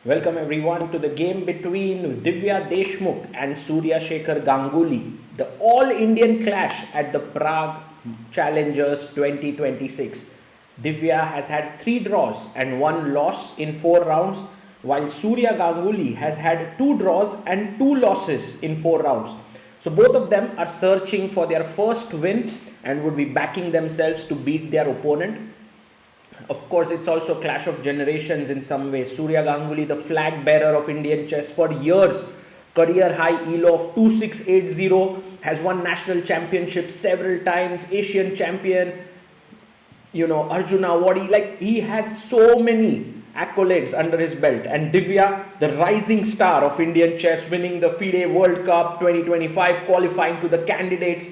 Welcome everyone to the game between Divya Deshmukh and Surya Ganguly, the all-Indian clash at the Prague Challengers 2026. Divya has had 3 draws and 1 loss in 4 rounds, while Surya Ganguly has had 2 draws and 2 losses in 4 rounds. So both of them are searching for their first win and would be backing themselves to beat their opponent. Of course, it's also a clash of generations in some ways. Surya Ganguly, the flag bearer of Indian chess for years, career high ELO of 2680, has won national championships several times, Asian champion, Arjuna awardee. Like, he has so many accolades under his belt. And Divya, the rising star of Indian chess, winning the FIDE World Cup 2025, qualifying to the candidates.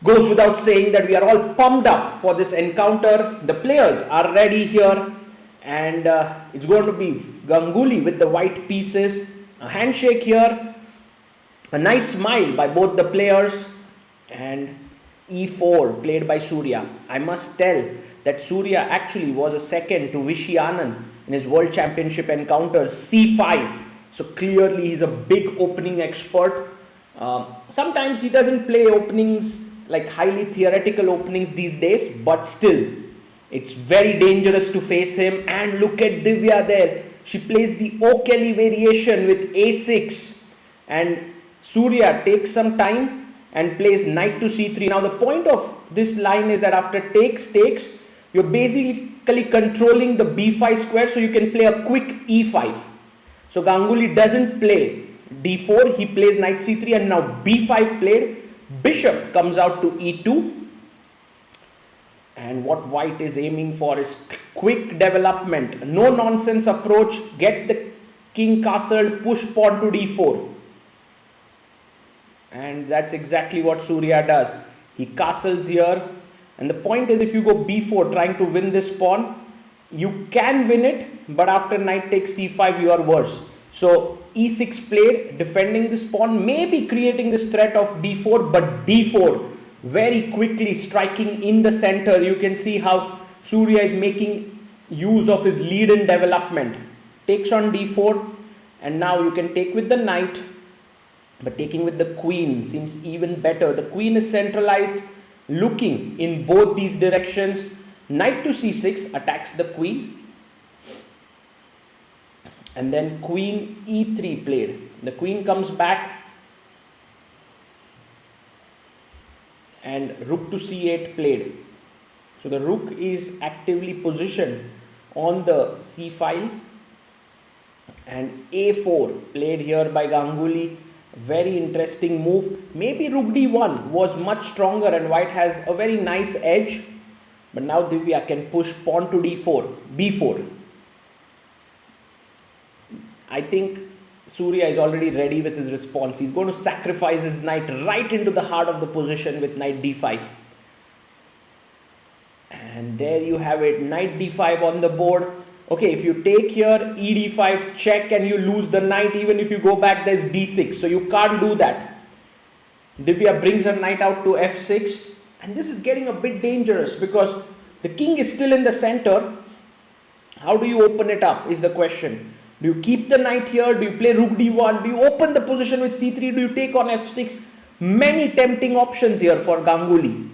Goes without saying that we are all pumped up for this encounter. The players are ready here, and it's going to be Ganguly with the white pieces. A handshake here, a nice smile by both the players, and e4 played by Surya. I must tell that Surya actually was a second to Vishy Anand in his World Championship encounters, c5. So clearly he's a big opening expert. Sometimes he doesn't play openings like highly theoretical openings these days, but still it's very dangerous to face him. And look at Divya there, she plays the O'Kelly variation with a6, and Surya takes some time and plays knight to c3. Now the point of this line is that after takes, you're basically controlling the b5 square, so you can play a quick e5. So Ganguly doesn't play d4, he plays knight c3, and now b5 played. Bishop comes out to e2, and what white is aiming for is quick development, no nonsense approach, get the king castled, push pawn to d4, and that's exactly what Surya does. He castles here, and the point is, if you go b4 trying to win this pawn, you can win it, but after knight takes c5 you are worse. So e6 played, defending this pawn, maybe creating this threat of b4, but d4 very quickly striking in the center. You can see how Surya is making use of his lead in development. Takes on d4, and now you can take with the knight, but taking with the queen seems even better. The queen is centralized, looking in both these directions. Knight to c6 attacks the queen, and then queen e3 played. The queen comes back, and rook to c8 played. So the rook is actively positioned on the c file, and a4 played here by Ganguly. Very interesting move. Maybe rook d1 was much stronger and white has a very nice edge, but now Divya can push pawn to d4, b4. I think Surya is already ready with his response. He's going to sacrifice his knight right into the heart of the position with knight d5. And there you have it, knight d5 on the board. Okay, if you take here, e d5 check, and you lose the knight. Even if you go back, there's d6, so you can't do that. Divya brings her knight out to f6, and this is getting a bit dangerous because the king is still in the center. How do you open it up is the question. Do you keep the knight here? Do you play rook d1? Do you open the position with c3? Do you take on f6? Many tempting options here for Ganguly.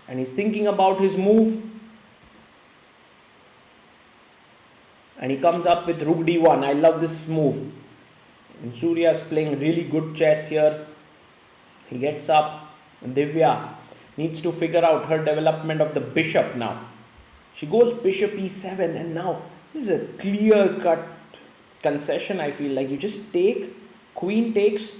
And he's thinking about his move. And he comes up with rook d1. I love this move. And Surya is playing really good chess here. He gets up. And Divya needs to figure out her development of the bishop now. She goes bishop e7, and now this is a clear-cut concession. I feel like you just take, queen takes,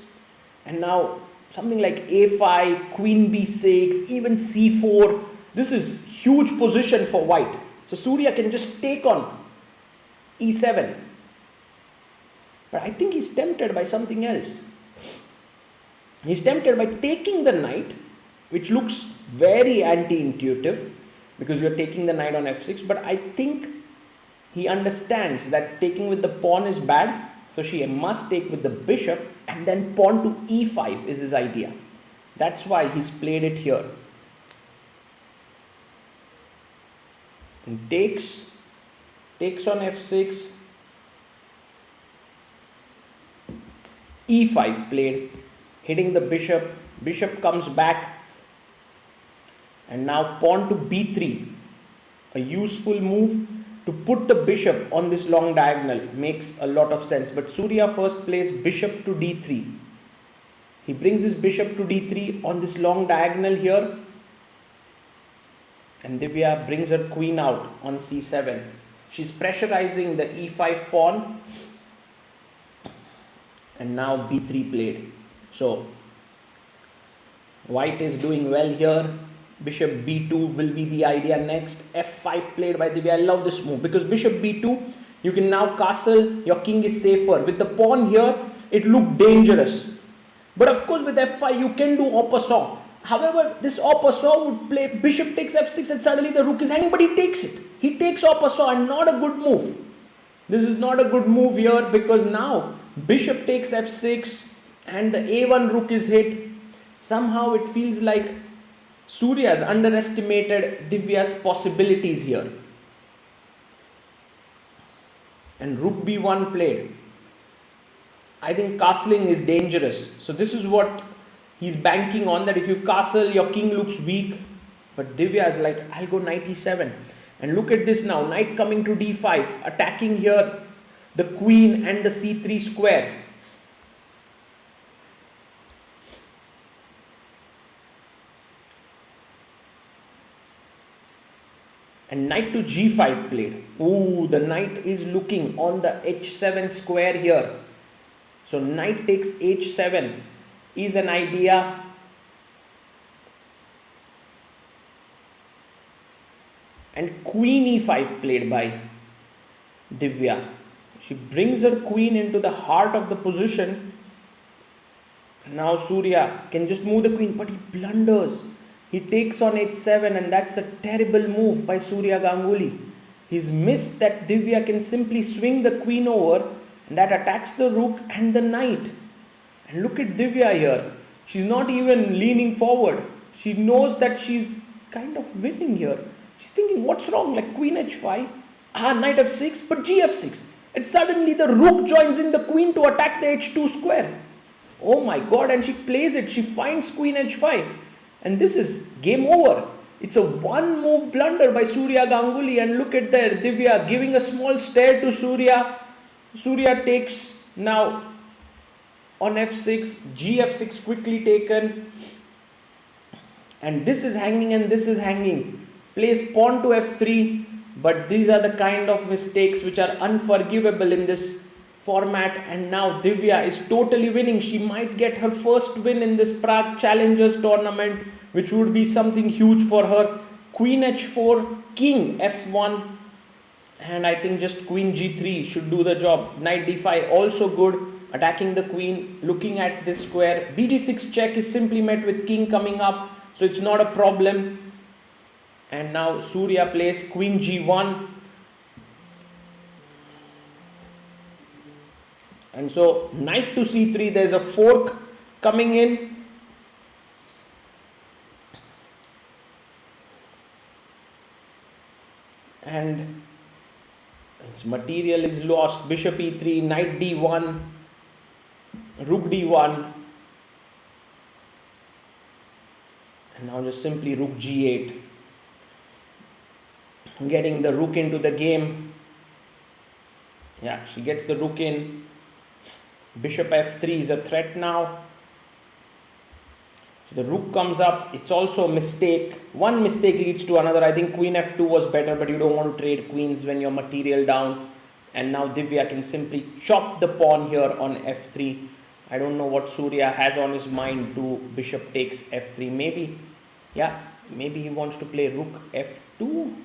and now something like a5, queen b6, even c4. This is huge position for white. So Surya can just take on e7. But I think he's tempted by something else. He's tempted by taking the knight, which looks very anti-intuitive, because you're taking the knight on f6, but I think he understands that taking with the pawn is bad, so she must take with the bishop, and then pawn to e5 is his idea. That's why he's played it here. And takes, takes on f6, e5 played, hitting the bishop. Bishop comes back, and now pawn to b3, a useful move to put the bishop on this long diagonal. Makes a lot of sense. But Surya first plays bishop to d3. He brings his bishop to d3 on this long diagonal here, and Divya brings her queen out on c7. She's pressurizing the e5 pawn, and now b3 played. So white is doing well here. Bishop b2 will be the idea next. f5 played by Divya. I love this move because bishop b2, you can now castle, your king is safer. With the pawn here, it looked dangerous. But of course with f5 you can do en passant. However, this en passant would play bishop takes f6 and suddenly the rook is hanging, but he takes it. He takes en passant, and not a good move. This is not a good move here because now bishop takes f6 and the a1 rook is hit. Somehow it feels like Surya has underestimated Divya's possibilities here. And rook b1 played. I think castling is dangerous. So this is what he's banking on, that if you castle, your king looks weak. But Divya is like, I'll go knight e7. And look at this now, knight coming to d5, attacking here the queen and the c3 square. And knight to g5 played. Ooh, the knight is looking on the h7 square here. So knight takes h7 is an idea. And queen e5 played by Divya. She brings her queen into the heart of the position. Now Surya can just move the queen, but he blunders. He takes on h7, and that's a terrible move by Surya Ganguly. He's missed that Divya can simply swing the queen over, and that attacks the rook and the knight. And look at Divya here. She's not even leaning forward. She knows that she's kind of winning here. She's thinking, what's wrong? Like queen h5, knight f6, but g f6. And suddenly the rook joins in the queen to attack the h2 square. Oh my god, and she plays it. She finds queen h5. And this is game over. It's a one move blunder by Surya Ganguly. And look at there, Divya giving a small stare to Surya. Surya takes now on f6, g f6 quickly taken. And this is hanging and this is hanging. Plays pawn to f3. But these are the kind of mistakes which are unforgivable in this format. And now Divya is totally winning. She might get her first win in this Prague Challengers tournament, which would be something huge for her. Queen h4, king f1, and I think just queen g3 should do the job. Knight d5 also good, attacking the queen, looking at this square. bg6 check is simply met with king coming up, so it's not a problem. And now Surya plays queen g1. And so knight to c3, there's a fork coming in. And its material is lost. Bishop e3, knight d1, rook d1. And now just simply rook g8. Getting the rook into the game. Yeah, she gets the rook in. Bishop f3 is a threat now. So the rook comes up. It's also a mistake. One mistake leads to another. I think queen f2 was better, but you don't want to trade queens when you're material down. And now Divya can simply chop the pawn here on f3. I don't know what Surya has on his mind to bishop takes f3. Maybe he wants to play rook f2.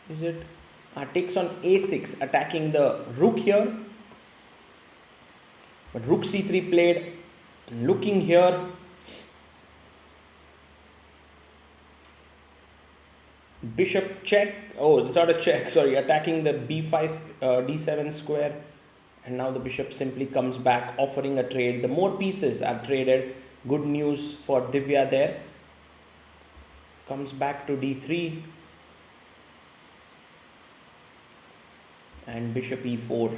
Is it? Takes on a6, attacking the rook here. But rook c3 played. Looking here. Bishop check. Oh, it's not a check. Sorry, attacking the b5, d7 square. And now the bishop simply comes back, offering a trade. The more pieces are traded. Good news for Divya there. Comes back to d3. and bishop e4.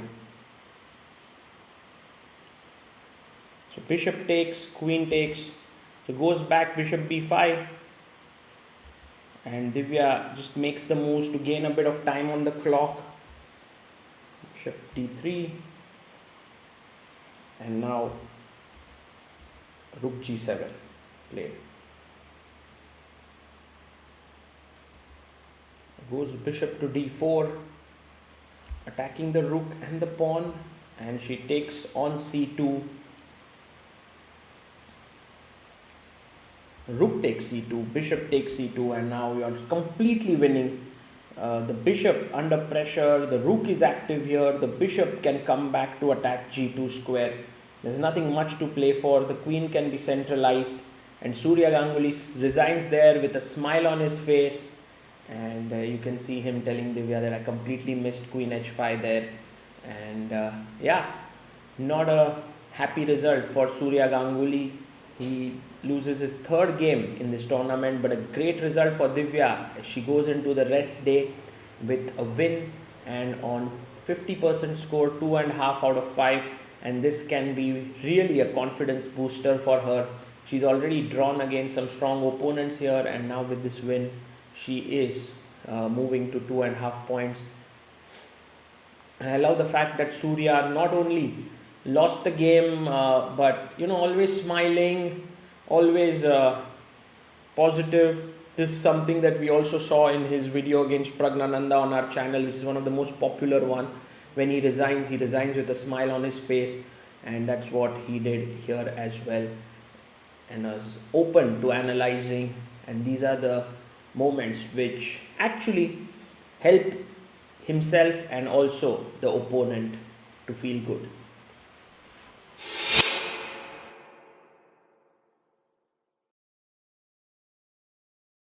So bishop takes, queen takes, so goes back bishop b5, and Divya just makes the moves to gain a bit of time on the clock. Bishop d3, and now rook g7 played. Goes bishop to d4, attacking the rook and the pawn, and she takes on c2. Rook takes c2, bishop takes c2, and now you are completely winning. The bishop under pressure, the rook is active here, the bishop can come back to attack g2 square. There's nothing much to play for, the queen can be centralized, and Surya Ganguly resigns there with a smile on his face, and you can see him telling Divya that I completely missed queen h5 there, and yeah, not a happy result for Surya Ganguly. He loses his third game in this tournament, but a great result for Divya. She goes into the rest day with a win and on 50% score, 2.5 out of 5, and this can be really a confidence booster for her. She's already drawn against some strong opponents here, and now with this win she is moving to 2.5 points. And I love the fact that Surya not only lost the game, but always smiling, always positive. This is something that we also saw in his video against Pragnananda on our channel, which is one of the most popular one. When he resigns with a smile on his face, and that's what he did here as well, and was open to analyzing. And these are the moments which actually help himself and also the opponent to feel good.